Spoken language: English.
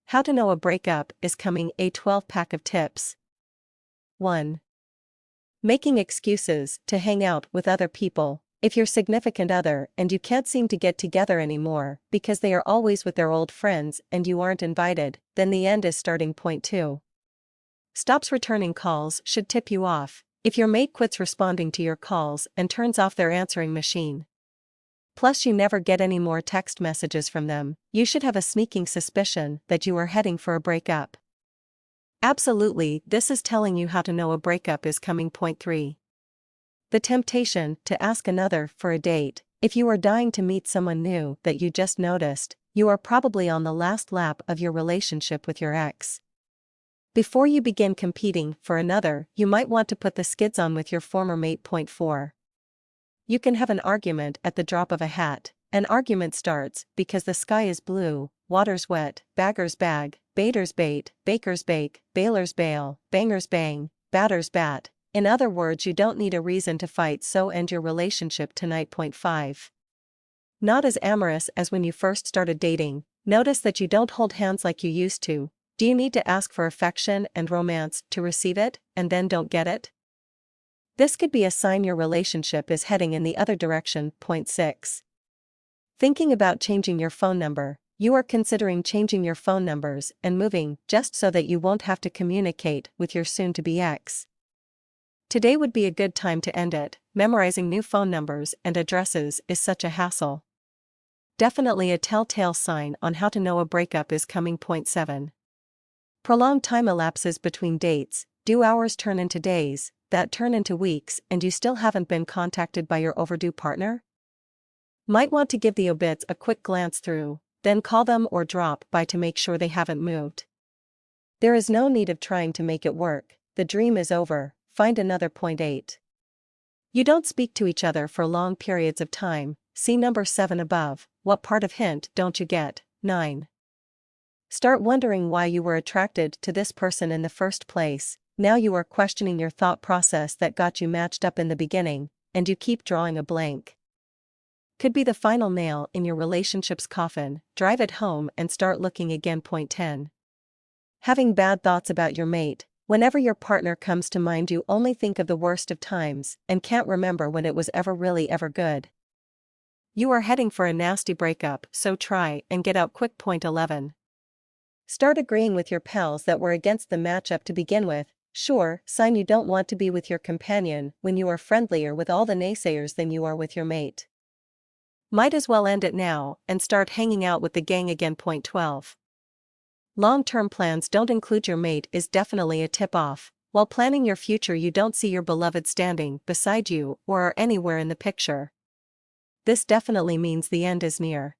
How to know a breakup is coming. A 12-pack of tips. 1. Making excuses to hang out with other people. If your significant other and you can't seem to get together anymore because they are always with their old friends and you aren't invited, then the end is starting. Point 2. Stops returning calls should tip you off. If your mate quits responding to your calls and turns off their answering machine, plus you never get any more text messages from them, you should have a sneaking suspicion that you are heading for a breakup. Absolutely, this is telling you how to know a breakup is coming. Point 3. The temptation to ask another for a date. If you are dying to meet someone new that you just noticed, you are probably on the last lap of your relationship with your ex. Before you begin competing for another, you might want to put the skids on with your former mate. Point 4. You can have an argument at the drop of a hat. An argument starts because the sky is blue, water's wet, bagger's bag, baiter's bait, baker's bake, baler's bail, banger's bang, batter's bat. In other words, you don't need a reason to fight, so end your relationship tonight. Point 5. Not as amorous as when you first started dating. Notice that you don't hold hands like you used to. Do you need to ask for affection and romance to receive it, and then don't get it? This could be a sign your relationship is heading in the other direction. Point 6. Thinking about changing your phone number. You are considering changing your phone numbers and moving just so that you won't have to communicate with your soon-to-be ex. Today would be a good time to end it. Memorizing new phone numbers and addresses is such a hassle. Definitely a telltale sign on how to know a breakup is coming. Point 7. Prolonged time elapses between dates. Do hours turn into days, that turn into weeks, and you still haven't been contacted by your overdue partner? Might want to give the obits a quick glance through, then call them or drop by to make sure they haven't moved. There is no need of trying to make it work. The dream is over. Find another. Point 8. You don't speak to each other for long periods of time. See number 7 above. What part of hint don't you get? 9. Start wondering why you were attracted to this person in the first place. Now you are questioning your thought process that got you matched up in the beginning, and you keep drawing a blank. Could be the final nail in your relationship's coffin. Drive it home and start looking again. Point 10. Having bad thoughts about your mate. Whenever your partner comes to mind, you only think of the worst of times and can't remember when it was ever really ever good. You are heading for a nasty breakup, so try and get out quick. Point 11. Start agreeing with your pals that were against the matchup to begin with. Sure, sign you don't want to be with your companion when you are friendlier with all the naysayers than you are with your mate. Might as well end it now and start hanging out with the gang again. Point 12. Long-term plans don't include your mate is definitely a tip-off. While planning your future, you don't see your beloved standing beside you or anywhere in the picture. This definitely means the end is near.